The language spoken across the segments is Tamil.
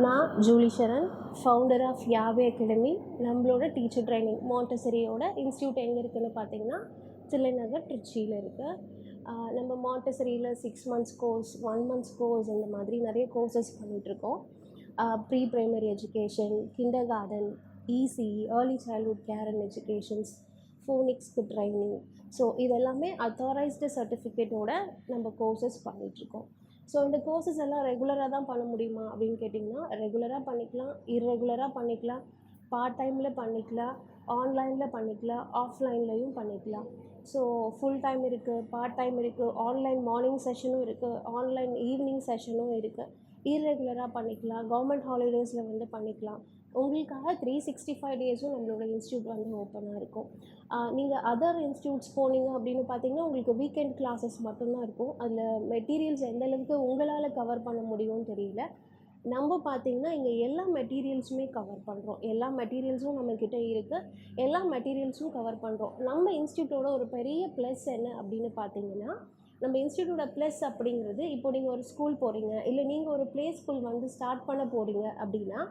நான் Julie Sharan, founder of Yahweh academy. நம்மளோட டீச்சர் ட்ரைனிங் மாண்டசரியோட இன்ஸ்டியூட் எங்கே இருக்குதுன்னு பார்த்தீங்கன்னா தில்லைநகர், திருச்சியில் இருக்குது. நம்ம மாண்டசரியில் 6 months கோர்ஸ், 1 month கோர்ஸ், இந்த மாதிரி நிறைய கோர்சஸ் பண்ணிகிட்ருக்கோம். Pre primary education, kindergarten, ECE, early childhood care and educations, ஃபோனிக்ஸ்க்கு ட்ரைனிங். ஸோ இதெல்லாமே அத்தாரைஸ்டு சர்டிஃபிகேட்டோட நம்ம கோர்சஸ் பண்ணிகிட்ருக்கோம். ஸோ இந்த கோர்சஸ் எல்லாம் ரெகுலராக தான் பண்ண முடியுமா அப்படின்னு கேட்டிங்கன்னா, ரெகுலராக பண்ணிக்கலாம், இர்ரெகுலராக பண்ணிக்கலாம், பார்ட் டைமில் பண்ணிக்கலாம், ஆன்லைனில் பண்ணிக்கலாம், ஆஃப்லைன்லையும் பண்ணிக்கலாம். ஸோ ஃபுல் டைம் இருக்குது, பார்ட் டைம் இருக்குது, ஆன்லைன் மார்னிங் செஷனும் இருக்குது, ஆன்லைன் ஈவினிங் செஷனும் இருக்குது. இர்ரெகுலராக பண்ணிக்கலாம், கவர்மெண்ட் ஹாலிடேஸில் வந்து பண்ணிக்கலாம். உங்களுக்காக 365 டேஸும் நம்மளோட இன்ஸ்டியூட் வந்து ஓப்பனாக இருக்கும். நீங்கள் அதர் இன்ஸ்டியூட்ஸ் போனீங்க அப்படின்னு பார்த்தீங்கன்னா, உங்களுக்கு வீக்கெண்ட் கிளாஸஸ் மட்டும்தான் இருக்கும். அதில் மெட்டீரியல்ஸ் எந்தளவுக்கு உங்களால் கவர் பண்ண முடியும்னு தெரியல. நம்ம பார்த்தீங்கன்னா இங்கே எல்லா மெட்டீரியல்ஸுமே கவர் பண்ணுறோம். எல்லா மெட்டீரியல்ஸும் நம்மக்கிட்ட இருக்குது, எல்லா மெட்டீரியல்ஸும் கவர் பண்ணுறோம். நம்ம இன்ஸ்டியூட்டோட ஒரு பெரிய ப்ளஸ் என்ன அப்படின்னு பார்த்தீங்கன்னா, நம்ம இன்ஸ்டியூட்டோட ப்ளஸ் அப்படிங்கிறது, இப்போ நீங்கள் ஒரு ஸ்கூல் போகிறீங்க, இல்லை நீங்கள் ஒரு ப்ளே ஸ்கூல் வந்து ஸ்டார்ட் பண்ண போகிறீங்க அப்படின்னா,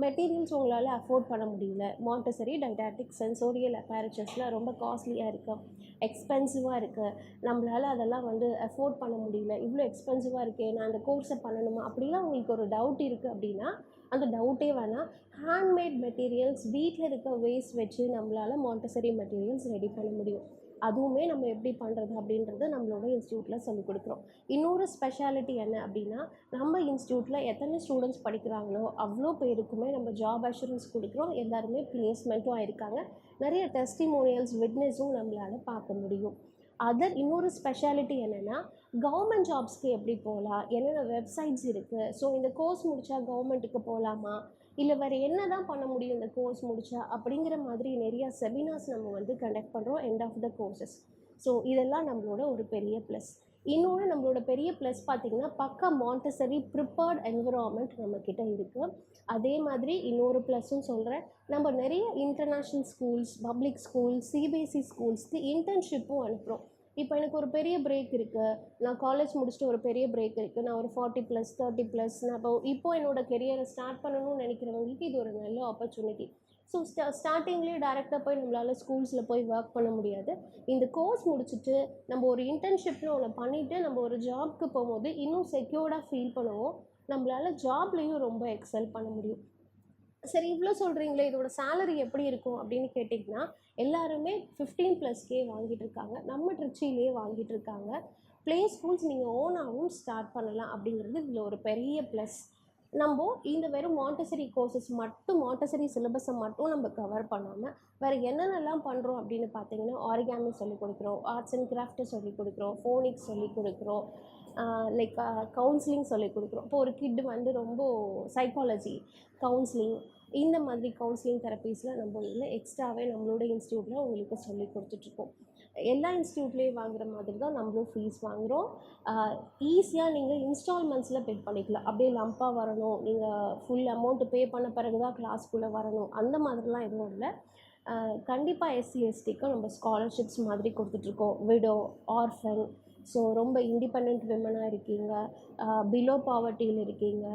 மெட்டீரியல்ஸ் உங்களால் அஃபோர்ட் பண்ண முடியல. மாண்டசரி டைடாக்டிக் சென்சோரியல் அப்பேரச்சர்ஸ்லாம் ரொம்ப காஸ்ட்லியாக இருக்குது, எக்ஸ்பென்சிவாக இருக்குது. நம்மளால் அதெல்லாம் வந்து அஃபோர்ட் பண்ண முடியல. இவ்வளோ எக்ஸ்பென்சிவாக இருக்கே, நான் அந்த கோர்ஸை பண்ணணுமா அப்படிலாம் உங்களுக்கு ஒரு டவுட் இருக்குது அப்படின்னா, அந்த டவுட்டே வேணாம். ஹேண்ட்மேட் மெட்டீரியல்ஸ், வீட்டில் இருக்க வேஸ்ட் வச்சு நம்மளால் மாண்டசரி மெட்டீரியல்ஸ் ரெடி பண்ண முடியும். அதுவுமே நம்ம எப்படி பண்ணுறது அப்படின்றத நம்மளோட இன்ஸ்டியூட்டில் சொல்லிக் கொடுக்குறோம். இன்னொரு ஸ்பெஷாலிட்டி என்ன அப்படின்னா, நம்ம இன்ஸ்டியூட்டில் எத்தனை ஸ்டூடெண்ட்ஸ் படிக்கிறாங்களோ அவ்வளோ பேருக்குமே நம்ம ஜாப் அஷூரன்ஸ் கொடுக்குறோம். எல்லாருமே ப்ளேஸ்மெண்ட்டும் ஆயிருக்காங்க. நிறைய டெஸ்டிமோனியல்ஸ், விட்னஸும் நம்மளால் பார்க்க முடியும். இன்னொரு ஸ்பெஷாலிட்டி என்னென்னா, கவர்மெண்ட் ஜாப்ஸ்க்கு எப்படி போகலாம், என்னென்ன வெப்சைட்ஸ் இருக்குது, ஸோ இந்த கோர்ஸ் முடித்தா கவர்மெண்ட்டுக்கு போகலாமா, இல்லை வேறு என்ன தான் பண்ண முடியும் இந்த கோர்ஸ் முடித்தா அப்படிங்கிற மாதிரி நிறையா செமினார்ஸ் நம்ம வந்து கண்டக்ட் பண்ணுறோம் end of the courses. So இதெல்லாம் நம்மளோட ஒரு பெரிய ப்ளஸ். இன்னொன்று நம்மளோட பெரிய ப்ளஸ் பார்த்திங்கன்னா, பக்கா மாண்டசரி ப்ரிப்பேர்ட் என்விரான்மெண்ட் நம்மக்கிட்ட இருக்குது. அதே மாதிரி இன்னொரு ப்ளஸ்ஸும் சொல்கிறேன், நம்ம நிறைய international schools, public schools, CBSE ஸ்கூல்ஸ்க்கு இன்டர்ன்ஷிப்பும் அனுப்புகிறோம். இப்போ எனக்கு ஒரு பெரிய பிரேக் இருக்குது, நான் காலேஜ் முடிச்சுட்டு ஒரு பெரிய பிரேக் இருக்குது, நான் ஒரு 40+, 30+, நான் இப்போது என்னோடய கெரியரை ஸ்டார்ட் பண்ணணும்னு நினைக்கிறவங்களுக்கு இது ஒரு நல்ல ஆப்பர்ச்சுனிட்டி. ஸோ ஸ்டார்டிங்லேயே டேரெக்டாக போய் நம்மளால் ஸ்கூல்ஸில் போய் ஒர்க் பண்ண முடியாது. இந்த கோர்ஸ் முடிச்சுட்டு நம்ம ஒரு இன்டர்ன்ஷிப்னு ஒன்று பண்ணிவிட்டு நம்ம ஒரு ஜாப்க்கு போகும்போது இன்னும் செக்யூர்டாக ஃபீல் பண்ணுவோம். நம்மளால் ஜாப்லேயும் ரொம்ப எக்ஸல் பண்ண முடியும். சரி, இவ்வளோ சொல்கிறீங்களே, இதோட சேலரி எப்படி இருக்கும் அப்படின்னு கேட்டிங்கன்னா, எல்லாருமே 15+K வாங்கிட்டு இருக்காங்க. நம்ம திருச்சியிலேயே வாங்கிட்டு இருக்காங்க. ப்ளே ஸ்கூல்ஸ் நீங்கள் ஓனாகவும் ஸ்டார்ட் பண்ணலாம் அப்படிங்கிறது இதில் ஒரு பெரிய ப்ளஸ். நம்ம இந்த வெறும் மாண்டசரி கோர்சஸ் மட்டும், மாண்டசரி சிலபஸை மட்டும் நம்ம கவர் பண்ணாமல் வேறு என்னென்னலாம் பண்ணுறோம் அப்படின்னு பார்த்தீங்கன்னா, ஆரிகாமி சொல்லிக் கொடுக்குறோம், ஆர்ட்ஸ் அண்ட் கிராஃப்ட்டு சொல்லிக் கொடுக்குறோம், ஃபோனிக்ஸ் சொல்லிக் கொடுக்குறோம், லைக் கவுன்சிலிங் சொல்லிக் கொடுக்குறோம். இப்போ ஒரு கிட் வந்து ரொம்ப சைக்காலஜி கவுன்சிலிங், இந்த மாதிரி கவுன்சிலிங் தெரப்பீஸில் நம்ம இதில் எக்ஸ்ட்ராவே நம்மளோட இன்ஸ்டியூட்டில் உங்களுக்கு சொல்லி கொடுத்துட்ருக்கோம். எல்லா இன்ஸ்டியூட்லேயும் வாங்குகிற மாதிரி தான் நம்மளும் ஃபீஸ் வாங்குகிறோம். ஈஸியாக நீங்கள் இன்ஸ்டால்மெண்ட்ஸில் பே பண்ணிக்கலாம். அப்படியே லம்பாக வரணும், நீங்கள் ஃபுல் அமௌண்ட்டு பே பண்ண பிறகு தான் கிளாஸ்க்குள்ளே வரணும், அந்த மாதிரிலாம் எதுவும் இல்லை. கண்டிப்பாக SC/STக்கும் நம்ம ஸ்காலர்ஷிப்ஸ் மாதிரி கொடுத்துட்ருக்கோம். விடோ, ஆர்ஃபன், ஸோ ரொம்ப இண்டிபெண்ட் விமனாக இருக்கீங்க, பிலோ பாவர்ட்டியில் இருக்கீங்க,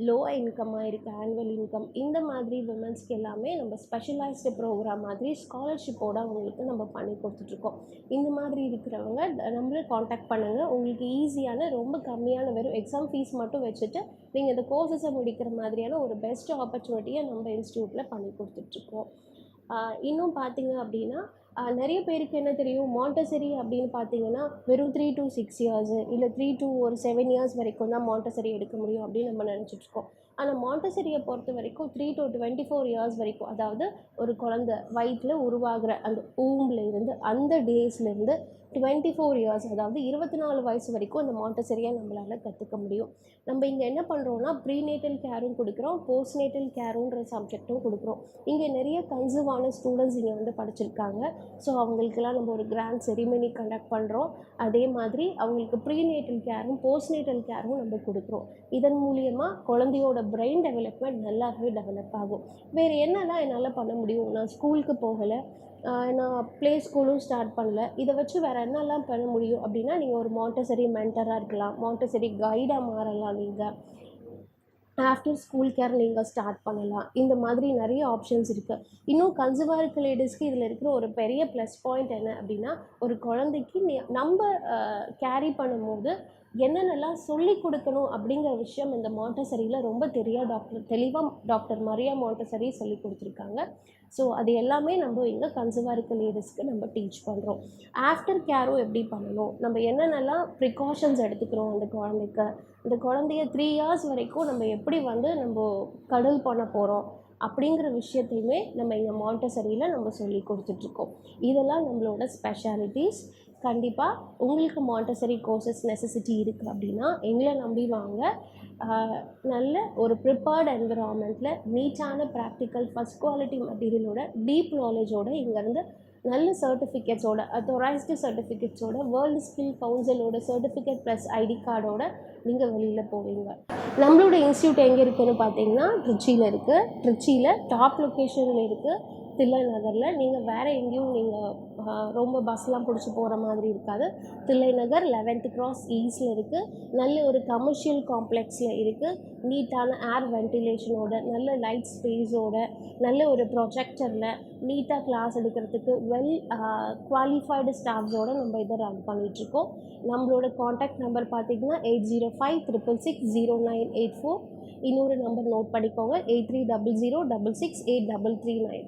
லோ இன்கம்மாக இருக்குது, ஆனுவல் இன்கம், இந்த மாதிரி விமன்ஸ்க்கு எல்லாமே நம்ம ஸ்பெஷலைஸ்டு ப்ரோக்ராம் மாதிரி ஸ்காலர்ஷிப்போடு அவங்களுக்கு நம்ம பண்ணி கொடுத்துட்ருக்கோம். இந்த மாதிரி இருக்கிறவங்க நம்மளே காண்டாக்ட் பண்ணுங்கள். உங்களுக்கு ஈஸியான, ரொம்ப கம்மியான, வெறும் எக்ஸாம் ஃபீஸ் மட்டும் வச்சுட்டு நீங்கள் இந்த கோர்சஸை முடிக்கிற மாதிரியான ஒரு பெஸ்ட் ஆப்பர்ச்சுனிட்டியை நம்ம இன்ஸ்டியூட்டில் பண்ணி கொடுத்துட்ருக்கோம். இன்னும் பார்த்தீங்க அப்படின்னா, நிறைய பேருக்கு என்ன தெரியும், மாண்டசரி அப்படின்னு பார்த்தீங்கன்னா வெறும் 3 to 6 years, இல்லை 3 to 7 years வரைக்கும் தான் மாண்டசரி எடுக்க முடியும் அப்படின்னு நம்ம நினச்சிட்ருக்கோம். ஆனால் மாண்டசரியை பொறுத்த வரைக்கும் 3 to 24 years வரைக்கும், அதாவது ஒரு குழந்தை வயிற்றில் உருவாகிற அந்த இருந்து அந்த டேஸ்லேருந்து 24 years, அதாவது 24 வயசு வரைக்கும் அந்த மாண்டசரியை நம்மளால் கற்றுக்க முடியும். நம்ம இங்கே என்ன பண்ணுறோன்னா, ப்ரீநேட்டல் கேரும் கொடுக்குறோம், போஸ்ட்நேட்டல் கேருன்ற சப்ஜெக்டும் கொடுக்குறோம். இங்கே நிறைய கன்சர்வான ஸ்டூடெண்ட்ஸ் இங்கே வந்து படிச்சிருக்காங்க. ஸோ அவங்களுக்கெல்லாம் நம்ம ஒரு கிராண்ட் செரிமனி கண்டக்ட் பண்ணுறோம். அதே மாதிரி அவங்களுக்கு ப்ரீநேட்டல் கேரும் போஸ்ட்நேட்டல் கேரும் நம்ம கொடுக்குறோம். இதன் மூலியமாக குழந்தையோட பிரெயின் டெவலப்மெண்ட் நல்லாவே டெவலப் ஆகும். வேறு என்னெல்லாம் என்னால் பண்ண முடியும், நான் ஸ்கூலுக்கு போகலை, நான் ப்ளே ஸ்கூலும் ஸ்டார்ட் பண்ணல, இதை வச்சு வேறு என்னெல்லாம் பண்ண முடியும் அப்படின்னா, நீங்கள் ஒரு மாண்டசரி மென்டராக இருக்கலாம், மாண்டசரி கைடாக மாறலாம். நீங்கள் ஆஃப்டர் ஸ்கூல் கேர் நீங்கள் ஸ்டார்ட் பண்ணலாம். இந்த மாதிரி நிறைய ஆப்ஷன்ஸ் இருக்குது. இன்னும் கன்சீவாக இருக்க லேடிஸ்க்கு இதில் இருக்கிற ஒரு பெரிய ப்ளஸ் பாயிண்ட் என்ன அப்படின்னா, ஒரு குழந்தைக்கு நம்ம கேரி பண்ணும்போது என்னென்னலாம் சொல்லிக் கொடுக்கணும் அப்படிங்கிற விஷயம் இந்த மாண்டசரியில் ரொம்ப தெளிவாக டாக்டர் மரியா மாண்டசரி சொல்லிக் கொடுத்துருக்காங்க. ஸோ அது எல்லாமே நம்ம இங்கே கன்சீவாக இருக்க லேடிஸ்க்கு நம்ம டீச் பண்ணுறோம். ஆஃப்டர் கேரும் எப்படி பண்ணணும், நம்ம என்னென்னலாம் ப்ரிகாஷன்ஸ் எடுத்துக்கிறோம் அந்த குழந்தைக்கு, அந்த குழந்தைய 3 இயர்ஸ் வரைக்கும் நம்ம எப்படி நம்ம கடல் பண்ண போகிறோம் அப்படிங்கிற விஷயத்தையுமே நம்ம இங்கே மாண்டசரியில் நம்ம சொல்லி கொடுத்துட்ருக்கோம். இதெல்லாம் நம்மளோட ஸ்பெஷாலிட்டிஸ். கண்டிப்பாக உங்களுக்கு மாண்டசரி கோர்சஸ் நெசசிட்டி இருக்குது அப்படின்னா எங்களை நம்பி வாங்க. நல்ல ஒரு ப்ரிப்பேர்டு என்விரான்மெண்ட்டில் நீட்டான ப்ராக்டிக்கல் ஃபஸ்ட் குவாலிட்டி மெட்டீரியலோட டீப் நாலேஜோட இங்கேருந்து நல்ல சர்டிஃபிகேட்ஸோட அத்தாரைஸ்டு சர்டிஃபிகேட்ஸோட வேர்ல்டு ஸ்கில் கவுன்சிலோட சர்டிஃபிகேட் ப்ளஸ் ஐடி கார்டோட நீங்கள் வெளியில் போவீங்க. நம்மளோட இன்ஸ்டியூட் எங்கே இருக்குதுன்னு பார்த்தீங்கன்னா திருச்சியில் இருக்குது. திருச்சியில் டாப் லொக்கேஷனில் இருக்குது, தில்லை நகரில். நீங்கள் வேறு எங்கேயும் ரொம்ப பஸ்லாம் பிடிச்சி போகிற மாதிரி இருக்காது. தில்லை நகர் 11th Cross ஈஸ்டில் இருக்குது. நல்ல ஒரு கமர்ஷியல் காம்ப்ளெக்ஸில் இருக்குது. நீட்டான ஏர் வென்டிலேஷனோட, நல்ல லைட் ஸ்பேஸோட, நல்ல ஒரு ப்ரொஜெக்டரில் நீட்டாக கிளாஸ் எடுக்கிறதுக்கு குவாலிஃபைடு ஸ்டாஃப்ஸோடு நம்ம இதை ரன் பண்ணிகிட்ருக்கோம். நம்மளோட காண்டாக்ட் நம்பர் பார்த்திங்கன்னா 8056660984. இன்னொரு நம்பர் நோட் பண்ணிக்கோங்க, 8300668339.